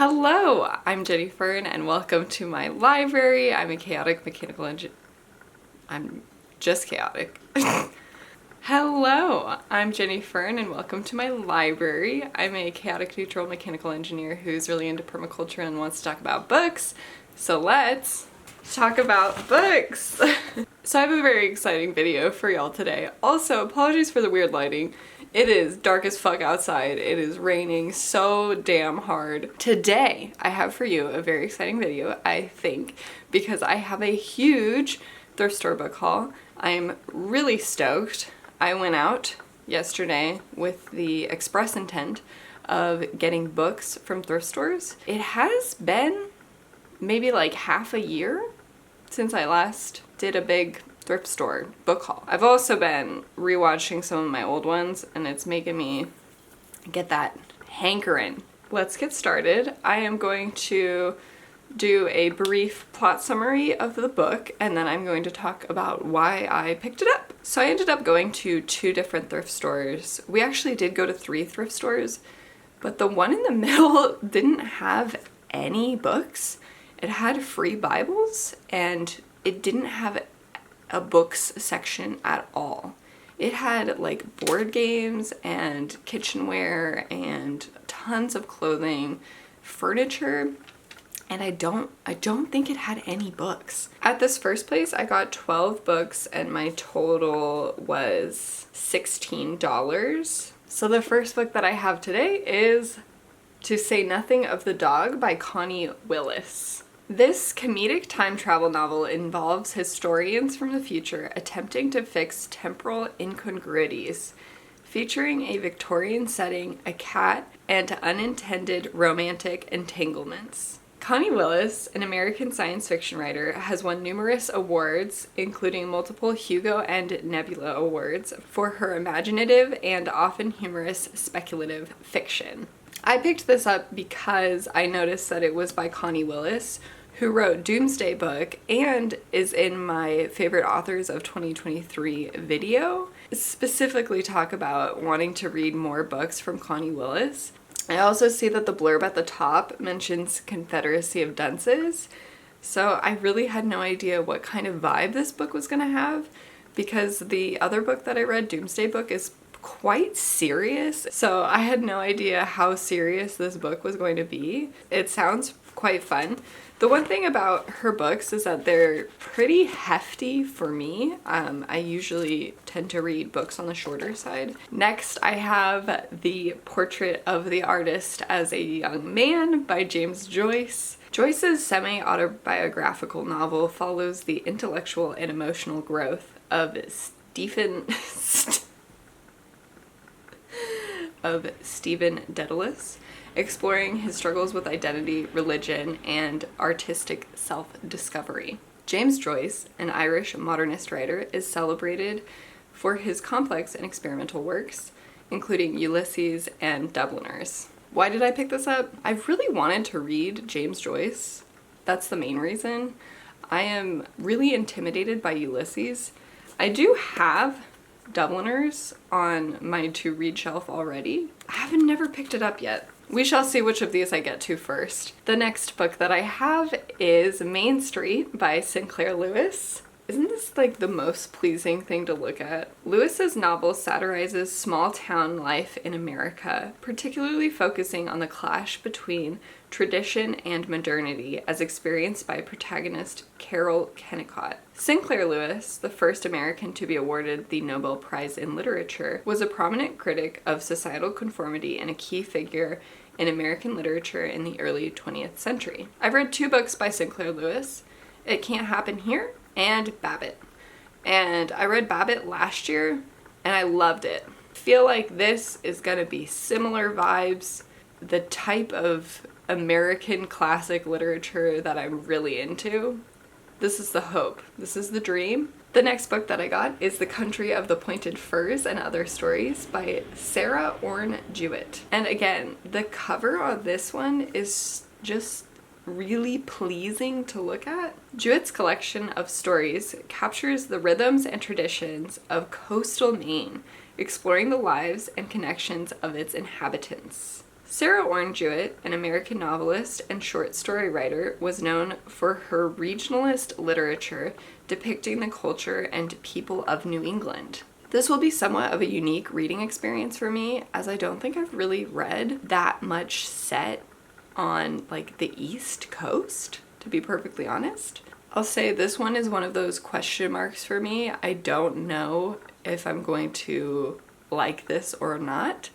Hello, I'm Jenny Fern and welcome to my library. I'm a chaotic mechanical engineer. I'm just chaotic. Hello, I'm Jenny Fern and welcome to my library. I'm a chaotic neutral mechanical engineer who's really into permaculture and wants to talk about books. So let's talk about books. So I have a very exciting video for y'all today. Also, apologies for the weird lighting. It is dark as fuck outside. It is raining so damn hard. Today, I have for you a very exciting video, I think, because I have a huge thrift store book haul. I'm really stoked. I went out yesterday with the express intent of getting books from thrift stores. It has been maybe like half a year since I last did a big thrift store book haul. I've also been rewatching some of my old ones and it's making me get that hankering. Let's get started. I am going to do a brief plot summary of the book and then I'm going to talk about why I picked it up. So I ended up going to 2 different thrift stores. We actually did go to 3 thrift stores, but the one in the middle didn't have any books. It had free Bibles and it didn't have a books section at all. It had like board games and kitchenware and tons of clothing, furniture, and I don't think it had any books. At this first place, I got 12 books and my total was $16. So the first book that I have today is To Say Nothing of the Dog by Connie Willis. This comedic time travel novel involves historians from the future attempting to fix temporal incongruities, featuring a Victorian setting, a cat, and unintended romantic entanglements. Connie Willis, an American science fiction writer, has won numerous awards, including multiple Hugo and Nebula Awards, for her imaginative and often humorous speculative fiction. I picked this up because I noticed that it was by Connie Willis, who wrote Doomsday Book and is in my favorite authors of 2023 video. Specifically talk about wanting to read more books from Connie Willis. I also see that the blurb at the top mentions Confederacy of Dunces, so I really had no idea what kind of vibe this book was going to have, because the other book that I read, Doomsday Book, is quite serious, so I had no idea how serious this book was going to be. It sounds quite fun. The one thing about her books is that they're pretty hefty for me. I usually tend to read books on the shorter side. Next, I have The Portrait of the Artist as a Young Man by James Joyce. Joyce's semi-autobiographical novel follows the intellectual and emotional growth of Stephen Dedalus, exploring his struggles with identity, religion, and artistic self-discovery. James Joyce, an Irish modernist writer, is celebrated for his complex and experimental works, including Ulysses and Dubliners. Why did I pick this up? I really wanted to read James Joyce. That's the main reason. I am really intimidated by Ulysses. I do have Dubliners on my to-read shelf already. I haven't never picked it up yet. We shall see which of these I get to first. The next book that I have is Main Street by Sinclair Lewis. Isn't this like the most pleasing thing to look at? Lewis's novel satirizes small town life in America, particularly focusing on the clash between tradition and modernity as experienced by protagonist Carol Kennicott. Sinclair Lewis, the first American to be awarded the Nobel Prize in Literature, was a prominent critic of societal conformity and a key figure in American literature in the early 20th century. I've read 2 books by Sinclair Lewis, It Can't Happen Here and Babbitt. And I read Babbitt last year and I loved it. I feel like this is gonna be similar vibes, the type of American classic literature that I'm really into. This is the hope. This is the dream. The next book that I got is The Country of the Pointed Firs and Other Stories by Sarah Orne Jewett. And again, the cover on this one is just really pleasing to look at. Jewett's collection of stories captures the rhythms and traditions of coastal Maine, exploring the lives and connections of its inhabitants. Sarah Orne Jewett, an American novelist and short story writer, was known for her regionalist literature depicting the culture and people of New England. This will be somewhat of a unique reading experience for me, as I don't think I've really read that much set on like the East Coast, to be perfectly honest. I'll say this one is one of those question marks for me. I don't know if I'm going to like this or not.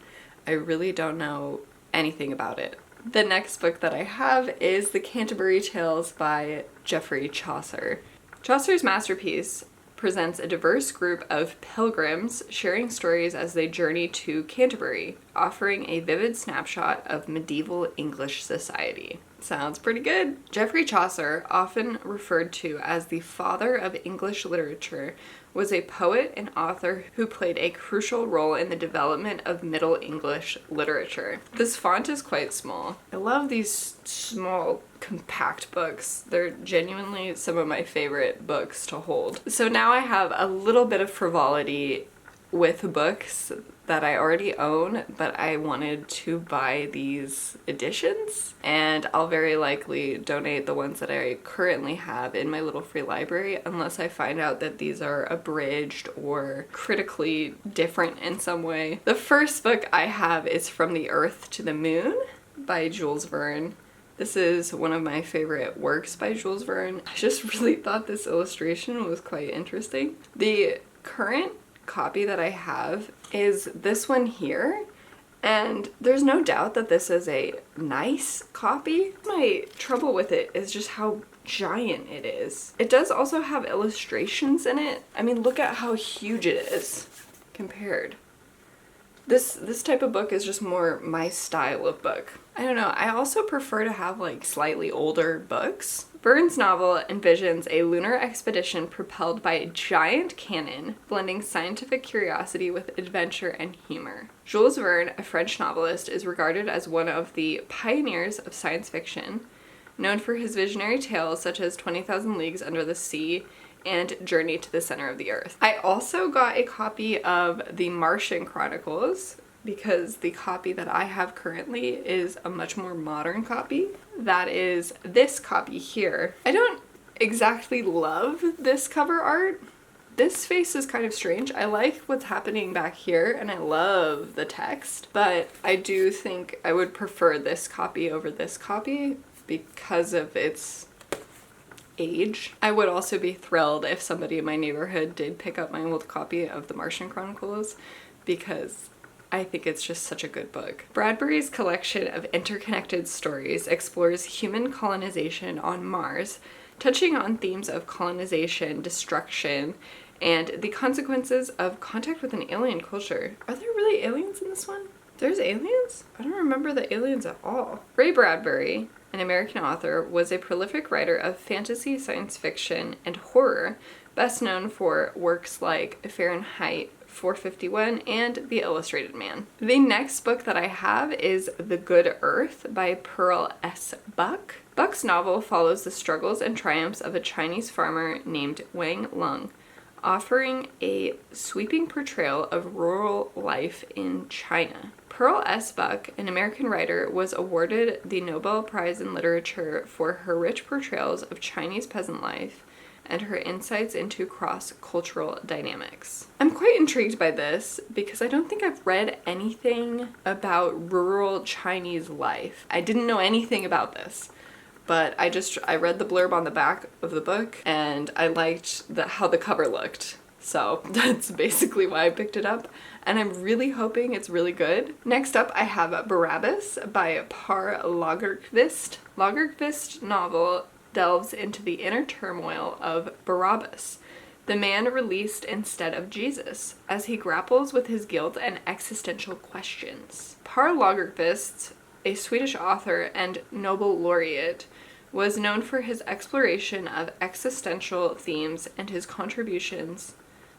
I really don't know anything about it. The next book that I have is The Canterbury Tales by Geoffrey Chaucer. Chaucer's masterpiece presents a diverse group of pilgrims sharing stories as they journey to Canterbury, offering a vivid snapshot of medieval English society. Sounds pretty good. Geoffrey Chaucer, often referred to as the father of English literature, was a poet and author who played a crucial role in the development of Middle English literature. This font is quite small. I love these small, compact books. They're genuinely some of my favorite books to hold. So now I have a little bit of frivolity with books that I already own, but I wanted to buy these editions, and I'll very likely donate the ones that I currently have in my little free library unless I find out that these are abridged or critically different in some way. The first book I have is From the Earth to the Moon by Jules Verne. This is one of my favorite works by Jules Verne. I just really thought this illustration was quite interesting. The current copy that I have is this one here, and there's no doubt that this is a nice copy. My trouble with it is just how giant it is. It does also have illustrations in it. I mean, look at how huge it is compared. This type of book is just more my style of book. I don't know, I also prefer to have like slightly older books. Verne's novel envisions a lunar expedition propelled by a giant cannon, blending scientific curiosity with adventure and humor. Jules Verne, a French novelist, is regarded as one of the pioneers of science fiction, known for his visionary tales such as 20,000 Leagues Under the Sea and Journey to the Center of the Earth. I also got a copy of The Martian Chronicles because the copy that I have currently is a much more modern copy. That is this copy here. I don't exactly love this cover art. This face is kind of strange. I like what's happening back here and I love the text, but I do think I would prefer this copy over this copy because of its age. I would also be thrilled if somebody in my neighborhood did pick up my old copy of The Martian Chronicles because I think it's just such a good book. Bradbury's collection of interconnected stories explores human colonization on Mars, touching on themes of colonization, destruction, and the consequences of contact with an alien culture. Are there really aliens in this one? There's aliens? I don't remember the aliens at all. Ray Bradbury, an American author, was a prolific writer of fantasy, science fiction, and horror, best known for works like Fahrenheit 451 and The Illustrated Man. The next book that I have is The Good Earth by Pearl S. Buck. Buck's novel follows the struggles and triumphs of a Chinese farmer named Wang Lung, offering a sweeping portrayal of rural life in China. Pearl S. Buck, an American writer, was awarded the Nobel Prize in Literature for her rich portrayals of Chinese peasant life and her insights into cross-cultural dynamics. I'm quite intrigued by this because I don't think I've read anything about rural Chinese life. I didn't know anything about this, but I read the blurb on the back of the book and I liked how the cover looked. So that's basically why I picked it up, and I'm really hoping it's really good. Next up, I have Barabbas by Par Lagerkvist. Lagerkvist's novel delves into the inner turmoil of Barabbas, the man released instead of Jesus, as he grapples with his guilt and existential questions. Par Lagerkvist, a Swedish author and Nobel laureate, was known for his exploration of existential themes and his contributions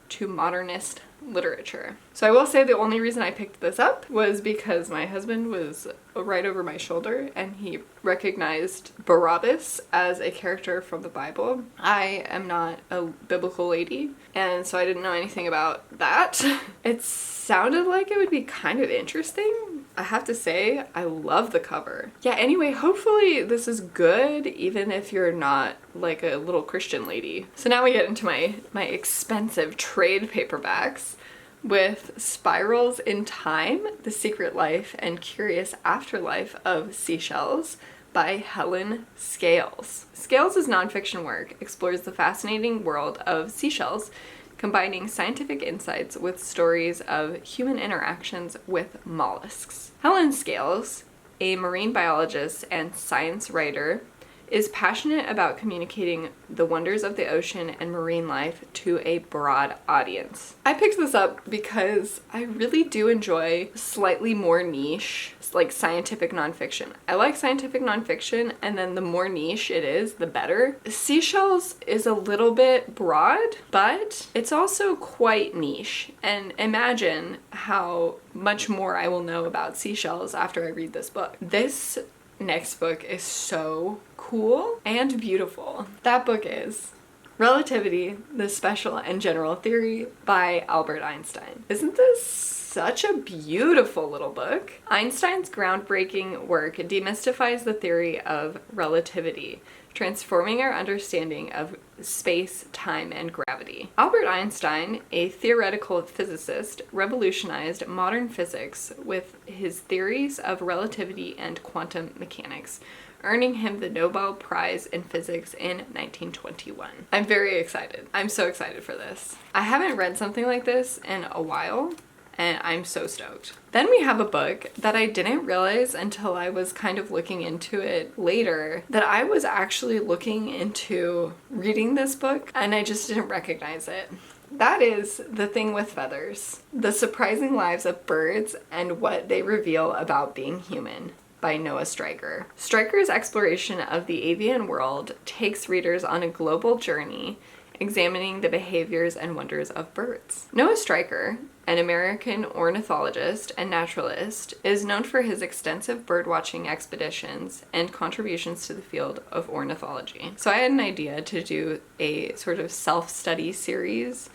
to modernist literature. So I will say the only reason I picked this up was because my husband was right over my shoulder and he recognized Barabbas as a character from the Bible. I am not a biblical lady, and so I didn't know anything about that. It sounded like it would be kind of interesting. I have to say, I love the cover. Yeah, anyway, hopefully this is good, even if you're not like a little Christian lady. So now we get into my expensive trade paperbacks with Spirals in Time, The Secret Life and Curious Afterlife of Seashells by Helen Scales. Scales' nonfiction work explores the fascinating world of seashells, combining scientific insights with stories of human interactions with mollusks. Helen Scales, a marine biologist and science writer, is passionate about communicating the wonders of the ocean and marine life to a broad audience. I picked this up because I really do enjoy slightly more niche, like scientific nonfiction. I like scientific nonfiction, and then the more niche it is, the better. Seashells is a little bit broad, but it's also quite niche. And imagine how much more I will know about seashells after I read this book. This next book is so cool and beautiful. That book is Relativity, the Special and General Theory by Albert Einstein. Isn't this such a beautiful little book? Einstein's groundbreaking work demystifies the theory of relativity, transforming our understanding of space, time, and gravity. Albert Einstein, a theoretical physicist, revolutionized modern physics with his theories of relativity and quantum mechanics, earning him the Nobel Prize in Physics in 1921. I'm very excited. I'm so excited for this. I haven't read something like this in a while, and I'm so stoked. Then we have a book that I didn't realize until I was kind of looking into it later, that I was actually looking into reading this book, and I just didn't recognize it. That is The Thing with Feathers, The Surprising Lives of Birds and What They Reveal About Being Human by Noah Stryker. Stryker's exploration of the avian world takes readers on a global journey examining the behaviors and wonders of birds. Noah Stryker, an American ornithologist and naturalist, is known for his extensive birdwatching expeditions and contributions to the field of ornithology. So I had an idea to do a sort of self-study series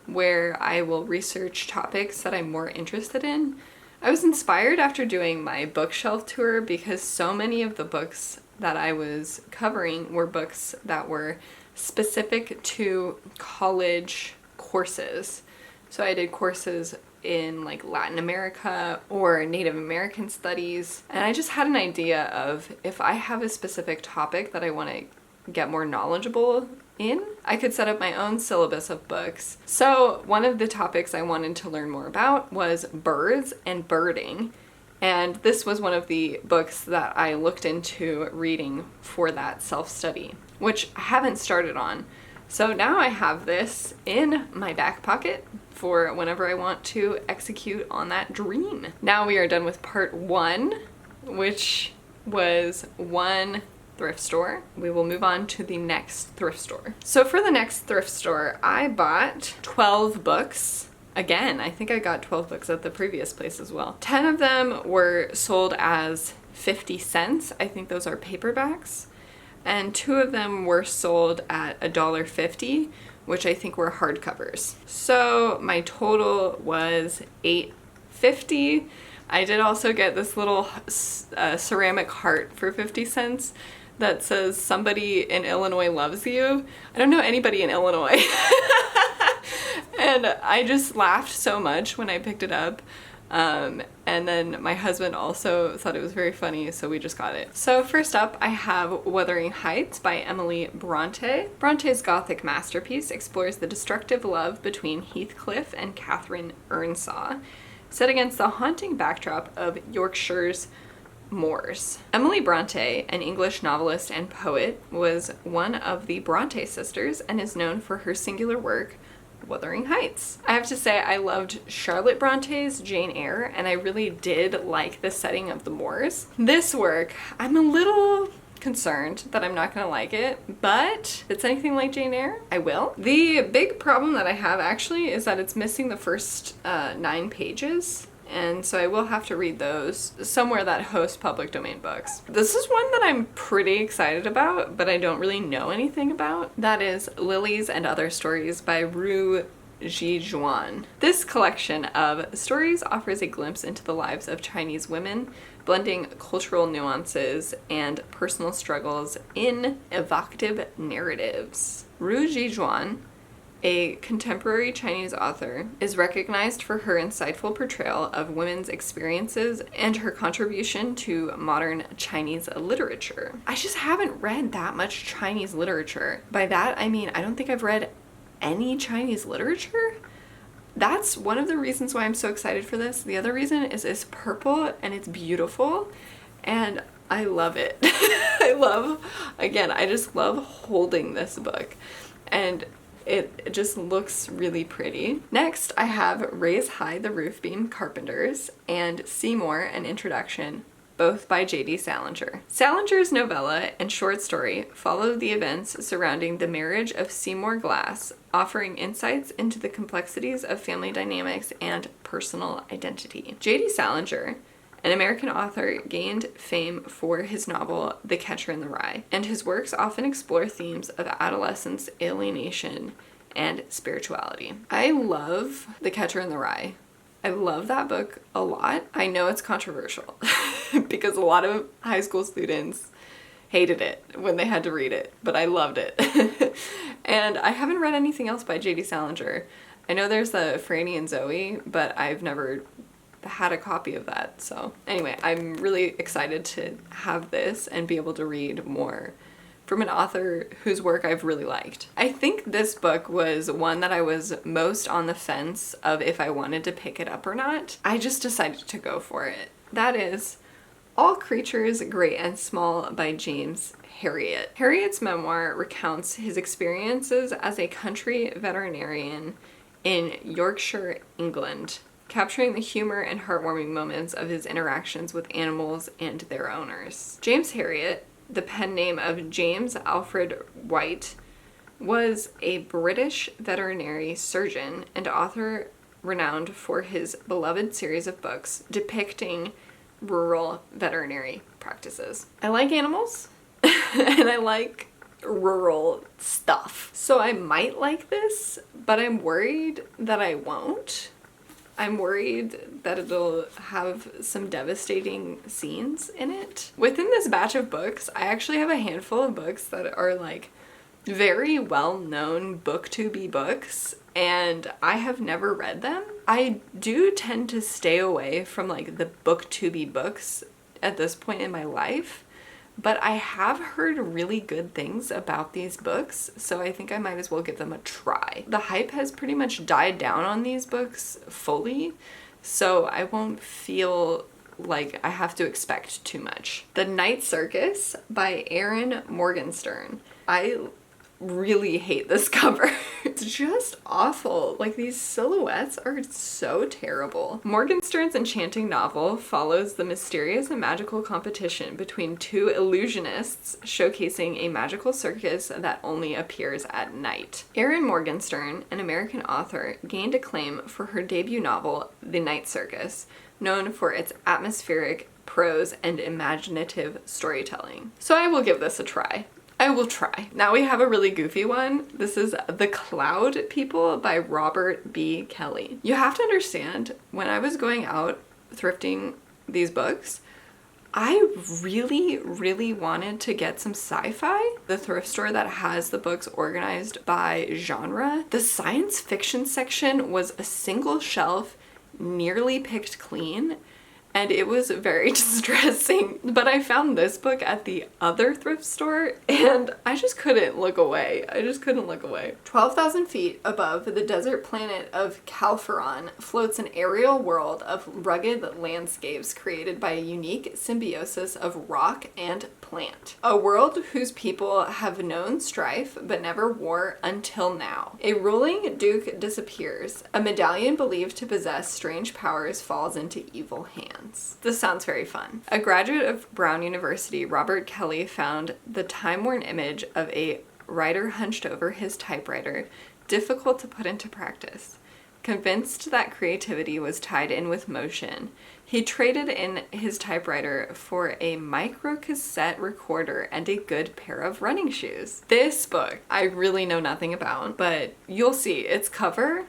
where I will research topics that I'm more interested in. I was inspired after doing my bookshelf tour because so many of the books that I was covering were books that were specific to college courses. So I did courses in like Latin America or Native American studies, and I just had an idea of if I have a specific topic that I want to get more knowledgeable in, I could set up my own syllabus of books. So one of the topics I wanted to learn more about was birds and birding, and this was one of the books that I looked into reading for that self-study, which I haven't started on. So now I have this in my back pocket for whenever I want to execute on that dream. Now we are done with part 1, which was one thrift store. We will move on to the next thrift store. So for the next thrift store, I bought 12 books. Again, I think I got 12 books at the previous place as well. 10 of them were sold as 50 cents. I think those are paperbacks. And 2 of them were sold at $1.50, which I think were hardcovers. So my total was $8.50. I did also get this little ceramic heart for 50 cents that says somebody in Illinois loves you. I don't know anybody in Illinois. And I just laughed so much when I picked it up. And then my husband also thought it was very funny, so we just got it. So first up, I have Wuthering Heights by Emily Bronte. Bronte's Gothic masterpiece explores the destructive love between Heathcliff and Catherine Earnshaw, set against the haunting backdrop of Yorkshire's moors. Emily Bronte, an English novelist and poet, was one of the Bronte sisters and is known for her singular work, Wuthering Heights. I have to say I loved Charlotte Bronte's Jane Eyre, and I really did like the setting of the moors. This work, I'm a little concerned that I'm not gonna like it, but if it's anything like Jane Eyre, I will. The big problem that I have actually is that it's missing the first 9 pages. And so I will have to read those somewhere that hosts public domain books. This is one that I'm pretty excited about, but I don't really know anything about. That is Lilies and Other Stories by Rue Zhizhuan. This collection of stories offers a glimpse into the lives of Chinese women, blending cultural nuances and personal struggles in evocative narratives. Ru Zhizhuan, a contemporary Chinese author, is recognized for her insightful portrayal of women's experiences and her contribution to modern Chinese literature. I just haven't read that much Chinese literature. By that, I mean, I don't think I've read any Chinese literature. That's one of the reasons why I'm so excited for this. The other reason is it's purple and it's beautiful and I love it. I just love holding this book. And it just looks really pretty. Next, I have Raise High the Roof Beam Carpenters and Seymour, an Introduction, both by J.D. Salinger. Salinger's novella and short story follow the events surrounding the marriage of Seymour Glass, offering insights into the complexities of family dynamics and personal identity. J.D. Salinger, an American author, gained fame for his novel The Catcher in the Rye, and his works often explore themes of adolescence, alienation, and spirituality. I love The Catcher in the Rye. I love that book a lot. I know it's controversial because a lot of high school students hated it when they had to read it, but I loved it. And I haven't read anything else by J.D. Salinger. I know there's the Franny and Zoe, but I've never had a copy of that. So anyway, I'm really excited to have this and be able to read more from an author whose work I've really liked. I think this book was one that I was most on the fence of if I wanted to pick it up or not. I just decided to go for it. That is All Creatures Great and Small by James Herriot. Herriot's memoir recounts his experiences as a country veterinarian in Yorkshire, England, capturing the humor and heartwarming moments of his interactions with animals and their owners. James Herriot, the pen name of James Alfred White, was a British veterinary surgeon and author renowned for his beloved series of books depicting rural veterinary practices. I like animals and I like rural stuff. So I might like this, but I'm worried that I won't. I'm worried that it'll have some devastating scenes in it. Within this batch of books, I actually have a handful of books that are like very well-known booktube books, and I have never read them. I do tend to stay away from like the booktube books at this point in my life, but I have heard really good things about these books, so I think I might as well give them a try. The hype has pretty much died down on these books fully, so I won't feel like I have to expect too much. The Night Circus by Erin Morgenstern. I really hate this cover. It's just awful. Like, these silhouettes are so terrible. Morgenstern's enchanting novel follows the mysterious and magical competition between two illusionists showcasing a magical circus that only appears at night. Erin Morgenstern, an American author, gained acclaim for her debut novel, The Night Circus, known for its atmospheric prose and imaginative storytelling. So I will give this a try. I will try. Now we have a really goofy one. This is The Cloud People by Robert B. Kelly. You have to understand, when I was going out thrifting these books, I really wanted to get some sci-fi. The thrift store that has the books organized by genre, the science fiction section was a single shelf, nearly picked clean, and it was very distressing. But I found this book at the other thrift store and I just couldn't look away. 12,000 feet above the desert planet of Calferon floats an aerial world of rugged landscapes created by a unique symbiosis of rock and plant. A world whose people have known strife but never war until now. A ruling duke disappears. A medallion believed to possess strange powers falls into evil hands. This sounds very fun. A graduate of Brown University, Robert Kelly found the time-worn image of a writer hunched over his typewriter difficult to put into practice. Convinced that creativity was tied in with motion, he traded in his typewriter for a microcassette recorder and a good pair of running shoes. This book I really know nothing about, but you'll see its cover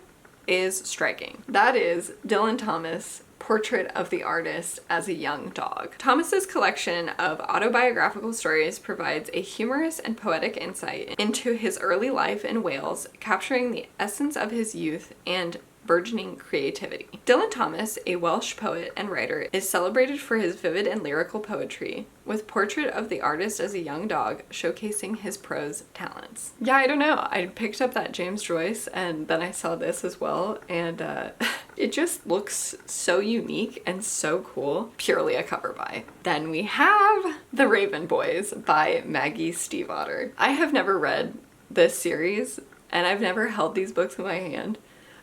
is striking. That is Dylan Thomas' Portrait of the Artist as a Young Dog. Thomas's collection of autobiographical stories provides a humorous and poetic insight into his early life in Wales, capturing the essence of his youth and burgeoning creativity. Dylan Thomas, a Welsh poet and writer, is celebrated for his vivid and lyrical poetry, with Portrait of the Artist as a Young Dog showcasing his prose talents. Yeah, I don't know. I picked up that James Joyce and then I saw this as well, and it just looks so unique and so cool. Purely a cover buy. Then we have The Raven Boys by Maggie Stiefvater. I have never read this series and I've never held these books in my hand.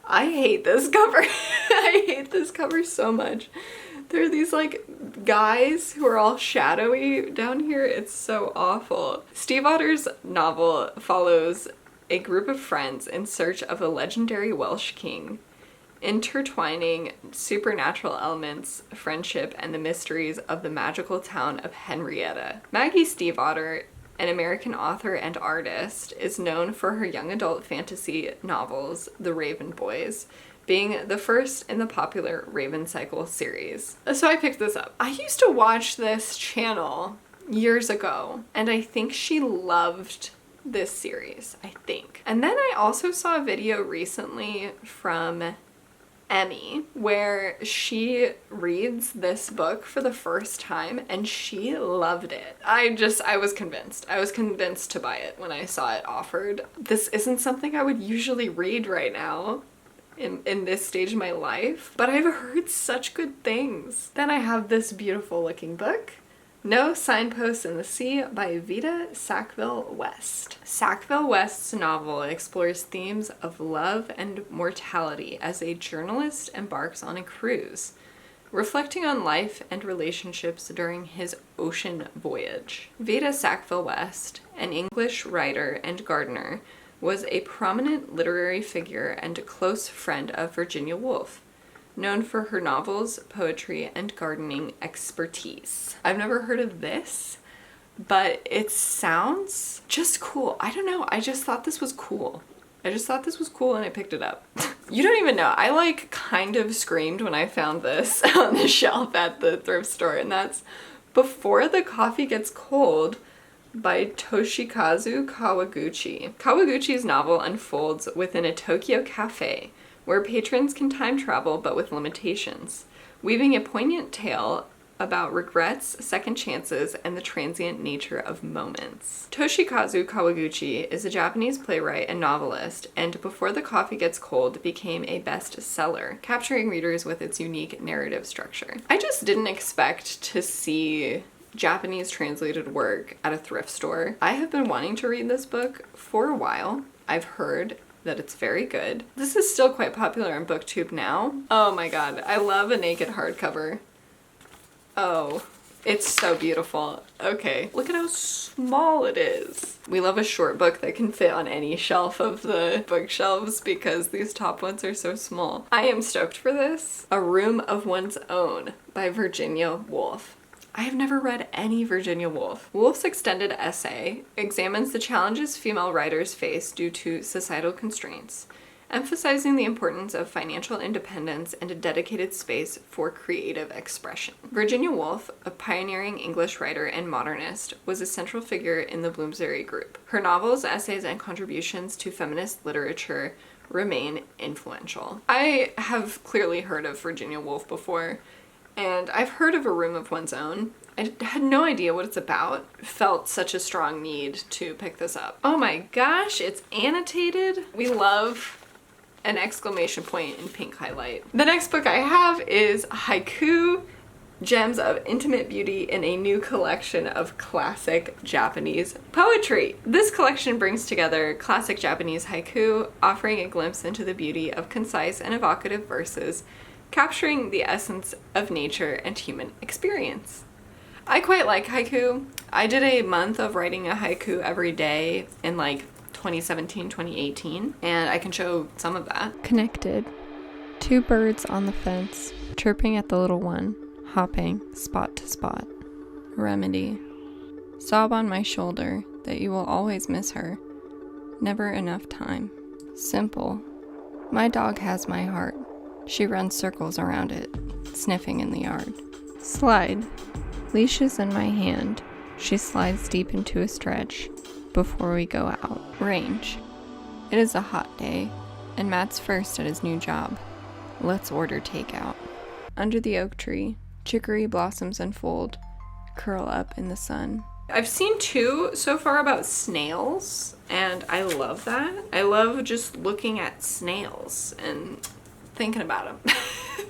I hate this cover. I hate this cover so much. There are these like guys who are all shadowy down here. It's so awful. Stiefvater's novel follows a group of friends in search of a legendary Welsh king, intertwining supernatural elements, friendship, and the mysteries of the magical town of Henrietta. Maggie Stiefvater, an American author and artist, is known for her young adult fantasy novels, The Raven Boys, being the first in the popular Raven Cycle series. So I picked this up. I used to watch this channel years ago, and I think she loved this series, I think. And then I also saw a video recently from Emmy where she reads this book for the first time and she loved it. I was convinced. I was convinced to buy it when I saw it offered. This isn't something I would usually read right now in this stage of my life, but I've heard such good things. Then I have this beautiful looking book, No Signposts in the Sea by Vita Sackville-West. Sackville-West's novel explores themes of love and mortality as a journalist embarks on a cruise, reflecting on life and relationships during his ocean voyage. Vita Sackville-West, an English writer and gardener, was a prominent literary figure and a close friend of Virginia Woolf, known for her novels, poetry, and gardening expertise. I've never heard of this, but it sounds just cool. I don't know, I just thought this was cool. And I picked it up. You don't even know, I like kind of screamed when I found this on the shelf at the thrift store, and that's Before the Coffee Gets Cold by Toshikazu Kawaguchi. Kawaguchi's novel unfolds within a Tokyo cafe, where patrons can time travel but with limitations, weaving a poignant tale about regrets, second chances, and the transient nature of moments. Toshikazu Kawaguchi is a Japanese playwright and novelist, and Before the Coffee Gets Cold became a bestseller, capturing readers with its unique narrative structure. I just didn't expect to see Japanese translated work at a thrift store. I have been wanting to read this book for a while. I've heard that it's very good. This is still quite popular on BookTube now. Oh my god, I love a naked hardcover. Oh, it's so beautiful. Okay, look at how small it is. We love a short book that can fit on any shelf of the bookshelves because these top ones are so small. I am stoked for this. A Room of One's Own by Virginia Woolf. I have never read any Virginia Woolf. Woolf's extended essay examines the challenges female writers face due to societal constraints, emphasizing the importance of financial independence and a dedicated space for creative expression. Virginia Woolf, a pioneering English writer and modernist, was a central figure in the Bloomsbury Group. Her novels, essays, and contributions to feminist literature remain influential. I have clearly heard of Virginia Woolf before, and I've heard of A Room of One's Own. I had no idea what it's about. Felt such a strong need to pick this up. Oh my gosh, it's annotated. We love an exclamation point in pink highlight. The next book I have is Haiku, Gems of Intimate Beauty in a New Collection of Classic Japanese Poetry. This collection brings together classic Japanese haiku, offering a glimpse into the beauty of concise and evocative verses, capturing the essence of nature and human experience. I quite like haiku. I did a month of writing a haiku every day in like 2017, 2018, and I can show some of that. Connected. Two birds on the fence, chirping at the little one, hopping spot to spot. Remedy. Sob on my shoulder that you will always miss her. Never enough time. Simple. My dog has my heart. She runs circles around it, sniffing in the yard. Slide. Leash is in my hand. She slides deep into a stretch before we go out. Range. It is a hot day, and Matt's first at his new job. Let's order takeout. Under the oak tree, chicory blossoms unfold, curl up in the sun. I've seen 2 so far about snails, and I love that. I love just looking at snails and thinking about them.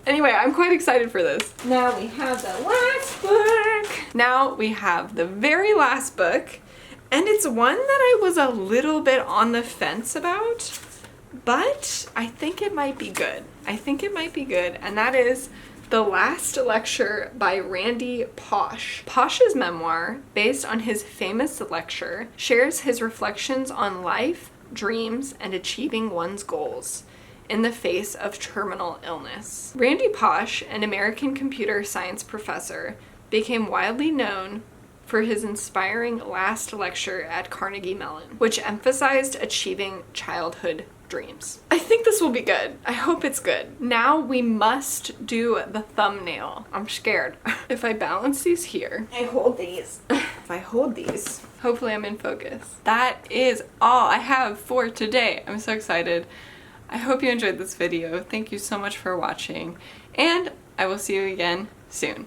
Anyway, I'm quite excited for this. Now we have the last book. Now we have the very last book, and it's one that I was a little bit on the fence about, but I think it might be good. I think it might be good, and that is The Last Lecture by Randy Pausch. Pausch's memoir, based on his famous lecture, shares his reflections on life, dreams, and achieving one's goals in the face of terminal illness. Randy Pausch, an American computer science professor, became widely known for his inspiring last lecture at Carnegie Mellon, which emphasized achieving childhood dreams. I think this will be good. I hope it's good. Now we must do the thumbnail. I'm scared. If I balance these here, I hold these. If I hold these, hopefully I'm in focus. That is all I have for today. I'm so excited. I hope you enjoyed this video. Thank you so much for watching, and I will see you again soon.